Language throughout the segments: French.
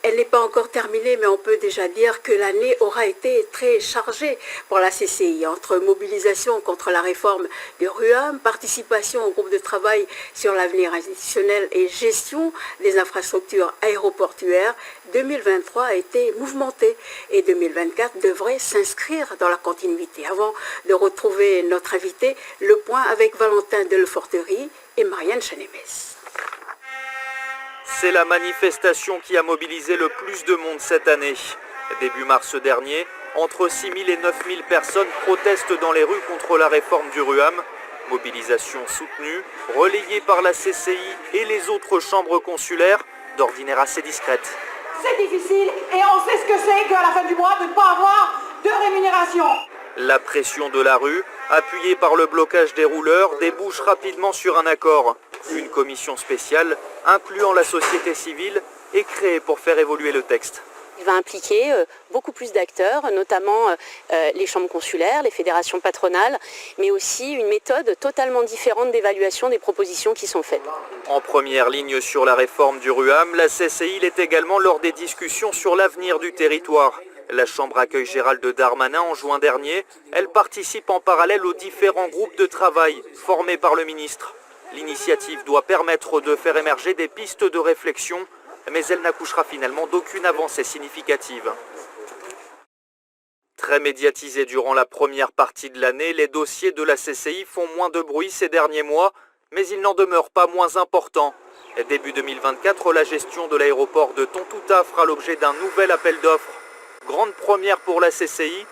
Elle n'est pas encore terminée, mais on peut déjà dire que l'année aura été très chargée pour la CCI. Entre mobilisation contre la réforme du RUAM, participation au groupe de travail sur l'avenir institutionnel et gestion des infrastructures aéroportuaires, 2023 a été mouvementé et 2024 devrait s'inscrire dans la continuité. Avant de retrouver notre invité, le point avec Valentin Deleforterie et Marianne Chanemès. C'est la manifestation qui a mobilisé le plus de monde cette année. Début mars dernier, entre 6 000 et 9 000 personnes protestent dans les rues contre la réforme du RUAM. Mobilisation soutenue, relayée par la CCI et les autres chambres consulaires, d'ordinaire assez discrètes. C'est difficile et on sait ce que c'est qu'à la fin du mois de ne pas avoir de rémunération. La pression de la rue, appuyée par le blocage des rouleurs, débouche rapidement sur un accord. Une commission spéciale, incluant la société civile, est créée pour faire évoluer le texte. Il va impliquer beaucoup plus d'acteurs, notamment les chambres consulaires, les fédérations patronales, mais aussi une méthode totalement différente d'évaluation des propositions qui sont faites. En première ligne sur la réforme du RUAM, la CCI l'est également lors des discussions sur l'avenir du territoire. La Chambre accueille Gérald Darmanin en juin dernier. Elle participe en parallèle aux différents groupes de travail formés par le ministre. L'initiative doit permettre de faire émerger des pistes de réflexion, mais elle n'accouchera finalement d'aucune avancée significative. Très médiatisés durant la première partie de l'année, les dossiers de la CCI font moins de bruit ces derniers mois, mais ils n'en demeurent pas moins importants. Début 2024, la gestion de l'aéroport de Tontouta fera l'objet d'un nouvel appel d'offres. Grande première pour la CCI,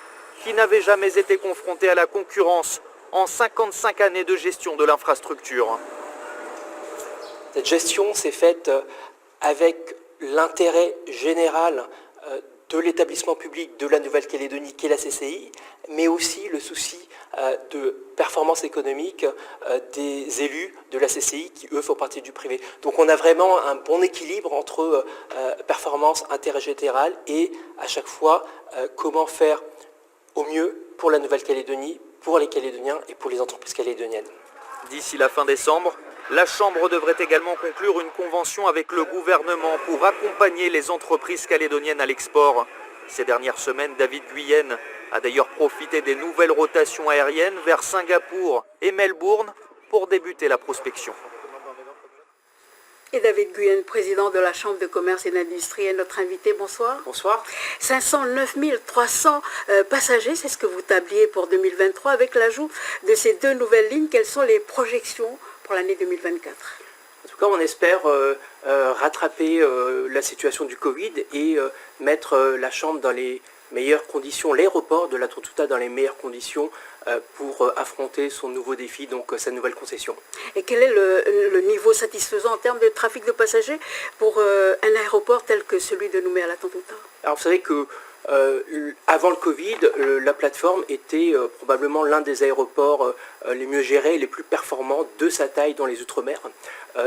qui n'avait jamais été confrontée à la concurrence en 55 années de gestion de l'infrastructure. Cette gestion s'est faite avec l'intérêt général de l'établissement public de la Nouvelle-Calédonie, qui est la CCI, mais aussi le souci de performance économique des élus de la CCI qui, eux, font partie du privé. Donc on a vraiment un bon équilibre entre performance, intérêt général et à chaque fois comment faire au mieux pour la Nouvelle-Calédonie, pour les Calédoniens et pour les entreprises calédoniennes. D'ici la fin décembre, la Chambre devrait également conclure une convention avec le gouvernement pour accompagner les entreprises calédoniennes à l'export. Ces dernières semaines, David Guyenne a d'ailleurs profité des nouvelles rotations aériennes vers Singapour et Melbourne pour débuter la prospection. Et David Guyenne, président de la Chambre de commerce et d'industrie, est notre invité. Bonsoir. Bonsoir. 509 300 passagers, c'est ce que vous tabliez pour 2023. Avec l'ajout de ces deux nouvelles lignes, quelles sont les projections pour l'année 2024 ? En tout cas, on espère rattraper la situation du Covid et mettre la Chambre dans les meilleures conditions, l'aéroport de la Tontouta dans les meilleures conditions pour affronter son nouveau défi, donc sa nouvelle concession. Et quel est le niveau satisfaisant en termes de trafic de passagers pour un aéroport tel que celui de Nouméa à la Tontouta ? Alors vous savez que avant le Covid, la plateforme était probablement l'un des aéroports les mieux gérés et les plus performants de sa taille dans les Outre-mer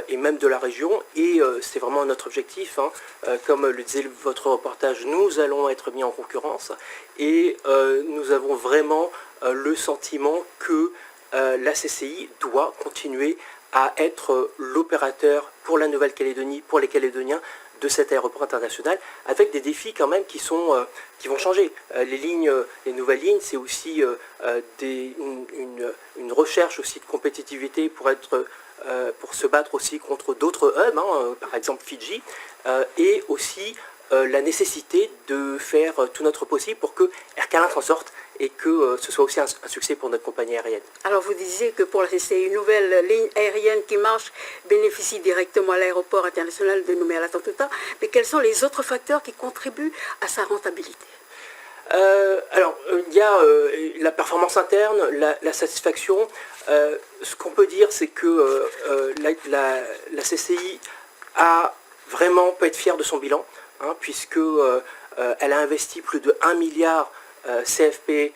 et même de la région. Et c'est vraiment notre objectif. Comme le disait votre reportage, nous allons être mis en concurrence et nous avons vraiment le sentiment que la CCI doit continuer à être l'opérateur pour la Nouvelle-Calédonie, pour les Calédoniens, de cet aéroport international, avec des défis quand même qui vont changer. Les nouvelles lignes, c'est aussi une recherche aussi de compétitivité pour se battre aussi contre d'autres hubs, par exemple Fidji, et aussi la nécessité de faire tout notre possible pour que Air Calin s'en sorte et que ce soit aussi un succès pour notre compagnie aérienne. Alors vous disiez que pour la CCI, une nouvelle ligne aérienne qui marche bénéficie directement à l'aéroport international de Nouméa à la Tontouta, mais quels sont les autres facteurs qui contribuent à sa rentabilité ? Il y a la performance interne, la satisfaction. Ce qu'on peut dire, c'est que la CCI peut être fière de son bilan, puisque elle a investi plus de 1 milliard CFP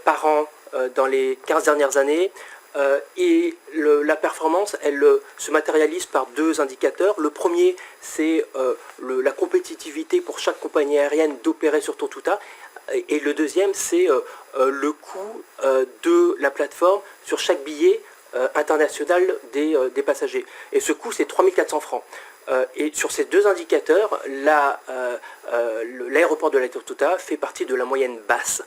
par an dans les 15 dernières années. Et la performance, elle se matérialise par deux indicateurs. Le premier, c'est la compétitivité pour chaque compagnie aérienne d'opérer sur Tontouta. Et le deuxième, c'est le coût de la plateforme sur chaque billet international des passagers. Et ce coût, c'est 3 400 francs. Et sur ces deux indicateurs, l'aéroport de la Tortuga fait partie de la moyenne basse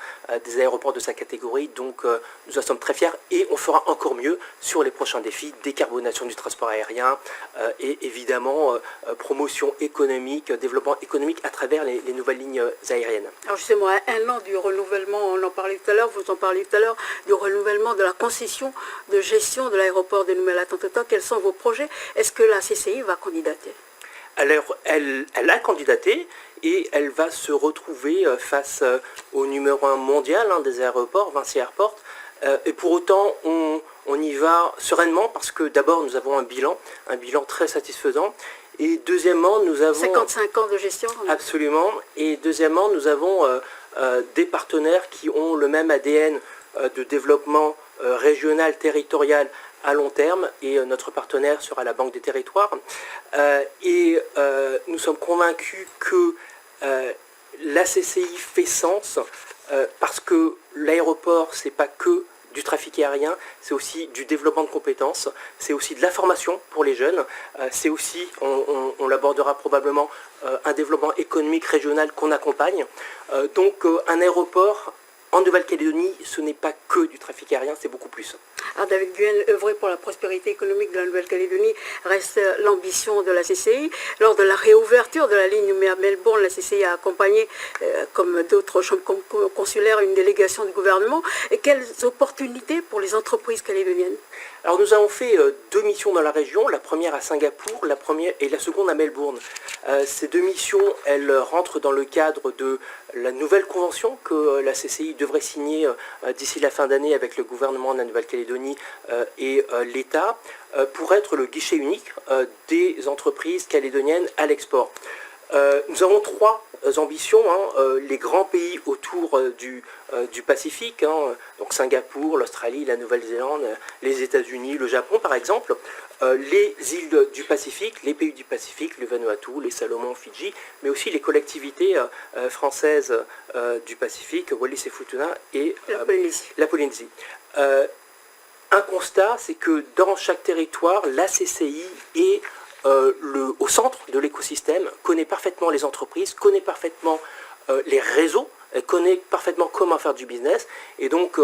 des aéroports de sa catégorie. Donc nous en sommes très fiers et on fera encore mieux sur les prochains défis, décarbonation du transport aérien et évidemment promotion économique, développement économique à travers les nouvelles lignes aériennes. Alors justement, à un an du renouvellement, on en parlait tout à l'heure, vous en parliez tout à l'heure, du renouvellement de la concession de gestion de l'aéroport de Nouméla-Tontouta. Quels sont vos projets? Est-ce que la CCI va candidater? Alors, elle a candidaté et elle va se retrouver face au numéro 1 mondial des aéroports, Vinci Airport. Et pour autant, on y va sereinement parce que d'abord, nous avons un bilan très satisfaisant. Et deuxièmement, nous avons... 55 ans de gestion. Absolument. Et deuxièmement, nous avons des partenaires qui ont le même ADN de développement régional, territorial, à long terme, et notre partenaire sera la Banque des Territoires. Nous sommes convaincus que la CCI fait sens parce que l'aéroport, c'est pas que du trafic aérien, c'est aussi du développement de compétences, c'est aussi de la formation pour les jeunes, c'est aussi, on l'abordera probablement, un développement économique régional qu'on accompagne. Donc un aéroport en Nouvelle-Calédonie, ce n'est pas que du trafic aérien, c'est beaucoup plus. Alors David Guen, œuvrer pour la prospérité économique de la Nouvelle-Calédonie reste l'ambition de la CCI. Lors de la réouverture de la ligne Nouméa-Melbourne, la CCI a accompagné, comme d'autres chambres consulaires, une délégation du gouvernement. Et quelles opportunités pour les entreprises calédoniennes? Alors nous avons fait deux missions dans la région, la première à Singapour, la seconde à Melbourne. Ces deux missions, elles rentrent dans le cadre de la nouvelle convention que la CCI devrait signer d'ici la fin d'année avec le gouvernement de la Nouvelle-Calédonie et l'État pour être le guichet unique des entreprises calédoniennes à l'export. Nous avons trois ambitions, les grands pays autour du Pacifique, donc Singapour, l'Australie, la Nouvelle-Zélande, les États-Unis, le Japon par exemple, les îles du Pacifique, les pays du Pacifique, le Vanuatu, les Salomon, Fidji, mais aussi les collectivités françaises du Pacifique, Wallis et Futuna et la Polynésie. Un constat, c'est que dans chaque territoire, la CCI est au centre de l'écosystème, connaît parfaitement les entreprises, connaît parfaitement les réseaux, connaît parfaitement comment faire du business. Et donc,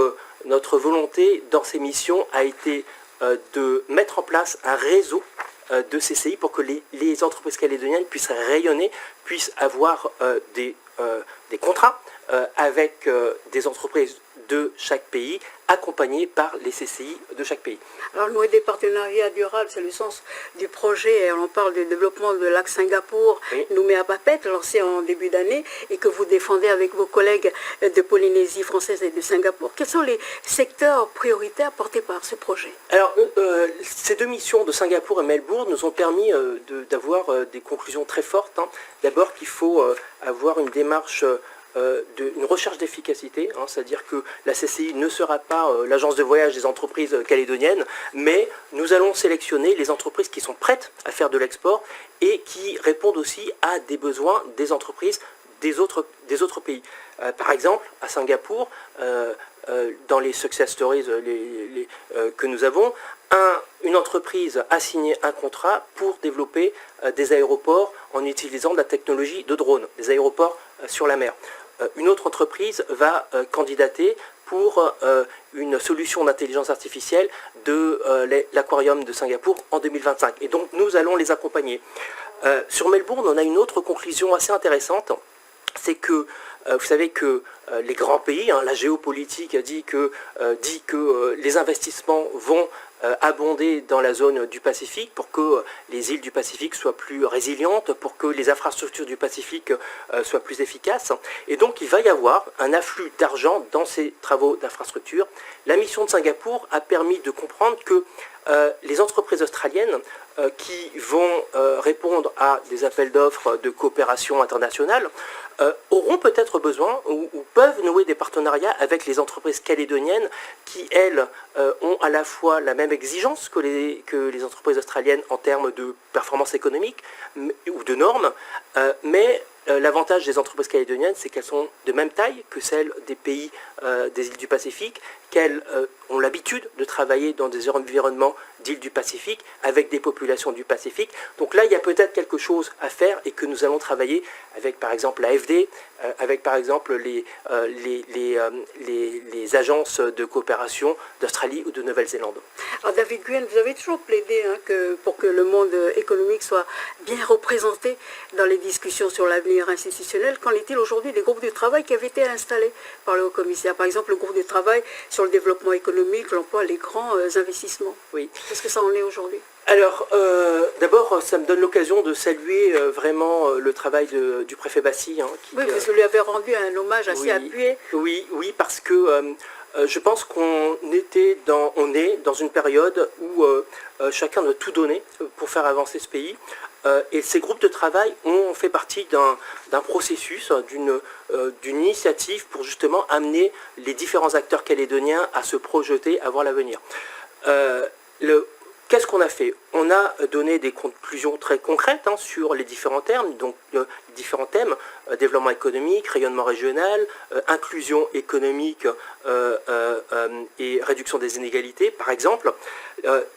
notre volonté dans ces missions a été de mettre en place un réseau de CCI pour que les entreprises calédoniennes puissent rayonner, puissent avoir des contrats avec des entreprises de chaque pays, accompagnées par les CCI de chaque pays. Alors nouer des partenariats durables, c'est le sens du projet, et on parle du développement de l'axe Singapour, oui. Nouméa-Papeete, lancé en début d'année, et que vous défendez avec vos collègues de Polynésie française et de Singapour. Quels sont les secteurs prioritaires portés par ce projet? Alors, ces deux missions de Singapour et Melbourne nous ont permis d'avoir des conclusions très fortes. D'abord qu'il faut avoir une démarche une recherche d'efficacité, c'est-à-dire que la CCI ne sera pas l'agence de voyage des entreprises calédoniennes, mais nous allons sélectionner les entreprises qui sont prêtes à faire de l'export et qui répondent aussi à des besoins des entreprises des autres pays. Par exemple, à Singapour, dans les success stories que nous avons, une entreprise a signé un contrat pour développer des aéroports en utilisant de la technologie de drone, des aéroports sur la mer. Une autre entreprise va candidater pour une solution d'intelligence artificielle de l'aquarium de Singapour en 2025. Et donc nous allons les accompagner. Sur Melbourne, on a une autre conclusion assez intéressante, c'est que vous savez que les grands pays, la géopolitique dit que les investissements vont abonder dans la zone du Pacifique pour que les îles du Pacifique soient plus résilientes, pour que les infrastructures du Pacifique soient plus efficaces. Et donc il va y avoir un afflux d'argent dans ces travaux d'infrastructure. La mission de Singapour a permis de comprendre que les entreprises australiennes qui vont répondre à des appels d'offres de coopération internationale auront peut-être besoin ou peuvent nouer des partenariats avec les entreprises calédoniennes qui, elles, ont à la fois la même exigence que les entreprises australiennes en termes de performance économique ou de normes, mais l'avantage des entreprises calédoniennes, c'est qu'elles sont de même taille que celles des pays des îles du Pacifique, qu'elles ont l'habitude de travailler dans des environnements d'îles du Pacifique, avec des populations du Pacifique. Donc là, il y a peut-être quelque chose à faire et que nous allons travailler avec, par exemple, l'AFD, avec, par exemple, les agences de coopération d'Australie ou de Nouvelle-Zélande. Alors David Nguyen, vous avez toujours plaidé pour que le monde économique soit bien représenté dans les discussions sur l'avenir institutionnel. Qu'en est-il aujourd'hui des groupes de travail qui avaient été installés par le haut-commissaire? Par exemple, le groupe de travail sur le développement économique, l'emploi, les grands investissements. Oui. Qu'est-ce que ça en est aujourd'hui? Alors, d'abord, ça me donne l'occasion de saluer vraiment le travail du préfet Bassi. Oui, parce que vous lui avez rendu un hommage assez appuyé. Oui, parce que je pense qu'on est dans une période où chacun doit tout donner pour faire avancer ce pays. Et ces groupes de travail ont fait partie d'un processus, d'une initiative pour justement amener les différents acteurs calédoniens à se projeter, à voir l'avenir. Qu'est-ce qu'on a fait? On a donné des conclusions très concrètes sur les différents termes, donc différents thèmes, développement économique, rayonnement régional, inclusion économique et réduction des inégalités, par exemple.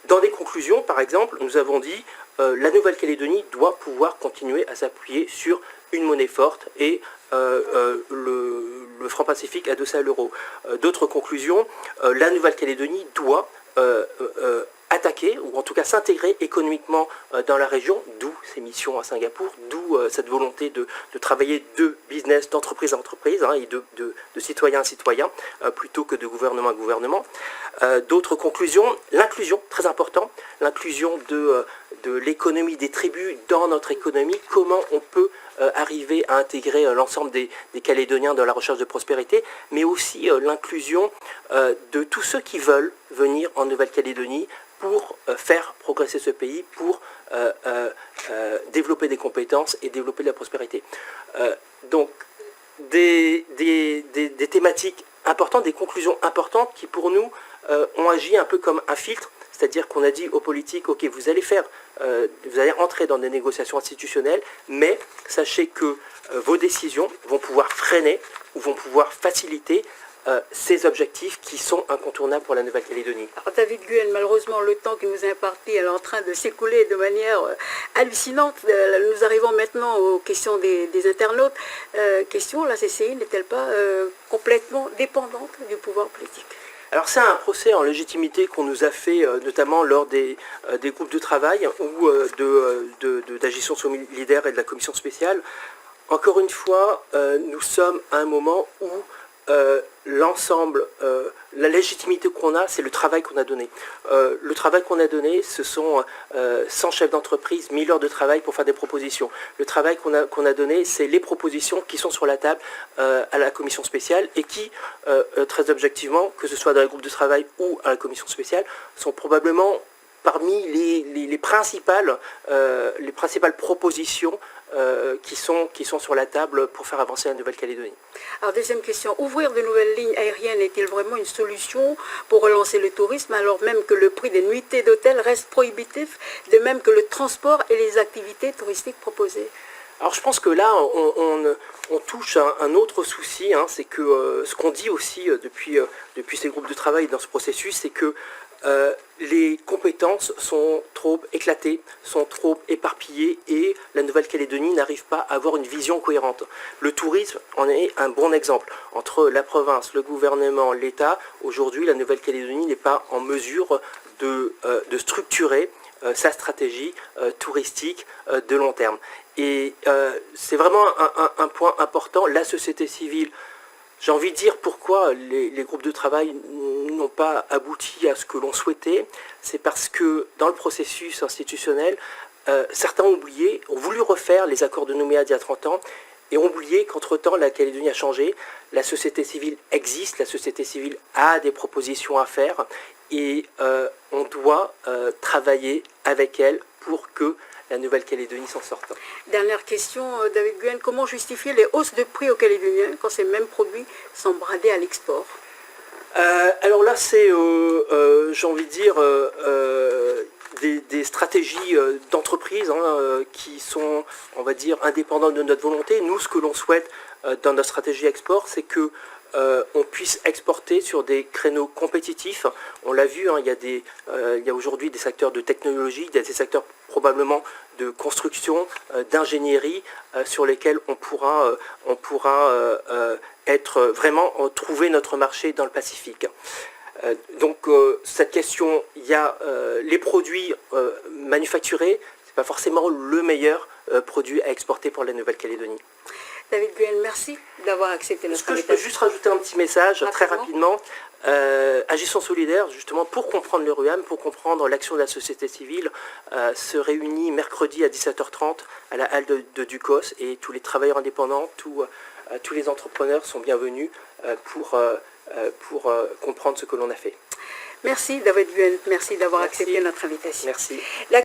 Dans des conclusions, par exemple, nous avons dit la Nouvelle-Calédonie doit pouvoir continuer à s'appuyer sur une monnaie forte et le franc Pacifique adossé à l'euro. D'autres conclusions, la Nouvelle-Calédonie doit attaquer, ou en tout cas s'intégrer économiquement dans la région, d'où ces missions à Singapour, d'où cette volonté de travailler de business, d'entreprise à entreprise, et de citoyen à citoyen, plutôt que de gouvernement à gouvernement. D'autres conclusions, l'inclusion, très important, l'inclusion de l'économie des tribus dans notre économie, comment on peut arriver à intégrer l'ensemble des Calédoniens dans la recherche de prospérité, mais aussi l'inclusion de tous ceux qui veulent venir en Nouvelle-Calédonie pour faire progresser ce pays, pour développer des compétences et développer de la prospérité. Donc, des thématiques importantes, des conclusions importantes qui, pour nous, ont agi un peu comme un filtre, c'est-à-dire qu'on a dit aux politiques, ok, vous allez entrer dans des négociations institutionnelles, mais sachez que vos décisions vont pouvoir freiner ou vont pouvoir faciliter ces objectifs qui sont incontournables pour la Nouvelle-Calédonie. David Nguyen, malheureusement, le temps qui nous est imparti est en train de s'écouler de manière hallucinante. Nous arrivons maintenant aux questions des internautes. La CCI n'est-elle pas complètement dépendante du pouvoir politique? Alors c'est un procès en légitimité qu'on nous a fait notamment lors des groupes de travail ou d'Agissons solidaires et de la commission spéciale. Encore une fois, nous sommes à un moment où l'ensemble, la légitimité qu'on a, c'est le travail qu'on a donné. Le travail qu'on a donné, ce sont 100 chefs d'entreprise, 1000 heures de travail pour faire des propositions. Le travail qu'on a donné, c'est les propositions qui sont sur la table à la commission spéciale et qui, très objectivement, que ce soit dans les groupes de travail ou à la commission spéciale, sont probablement parmi les principales propositions qui sont sur la table pour faire avancer la Nouvelle-Calédonie. Alors deuxième question, ouvrir de nouvelles lignes aériennes est-il vraiment une solution pour relancer le tourisme alors même que le prix des nuitées d'hôtel reste prohibitif, de même que le transport et les activités touristiques proposées? Alors je pense que là, on touche à un autre souci, c'est que ce qu'on dit aussi depuis ces groupes de travail dans ce processus, c'est que les compétences sont trop éclatées, sont trop éparpillées et la Nouvelle-Calédonie n'arrive pas à avoir une vision cohérente. Le tourisme en est un bon exemple. Entre la province, le gouvernement, l'État, aujourd'hui la Nouvelle-Calédonie n'est pas en mesure de structurer sa stratégie touristique de long terme. Et c'est vraiment un point important. La société civile, j'ai envie de dire pourquoi les groupes de travail n'ont pas abouti à ce que l'on souhaitait. C'est parce que dans le processus institutionnel, certains ont voulu refaire les accords de Nouméa d'il y a 30 ans et ont oublié qu'entre-temps la Calédonie a changé. La société civile existe, la société civile a des propositions à faire et on doit travailler avec elle pour que la Nouvelle-Calédonie s'en sorte. Dernière question, David Nguyen, comment justifier les hausses de prix aux Calédoniens quand ces mêmes produits sont bradés à l'export? Alors là, c'est, j'ai envie de dire, des stratégies d'entreprise qui sont, on va dire, indépendantes de notre volonté. Nous, ce que l'on souhaite dans notre stratégie export, c'est que on puisse exporter sur des créneaux compétitifs. On l'a vu, hein, il y a aujourd'hui des secteurs de technologie, il y a des secteurs probablement de construction, d'ingénierie, sur lesquels on pourra être vraiment trouver notre marché dans le Pacifique. Donc cette question, il y a les produits manufacturés, c'est pas forcément le meilleur produit à exporter pour la Nouvelle-Calédonie. David Guen, merci d'avoir accepté notre Est-ce que je peux invitation. juste rajouter un petit message très rapidement? Agissons solidaires, justement, pour comprendre le RUAM, pour comprendre l'action de la société civile, se réunit mercredi à 17h30 à la halle de Ducos, et tous les travailleurs indépendants, tous les entrepreneurs sont bienvenus pour comprendre ce que l'on a fait. Merci David Guen, merci d'avoir accepté notre invitation. Merci.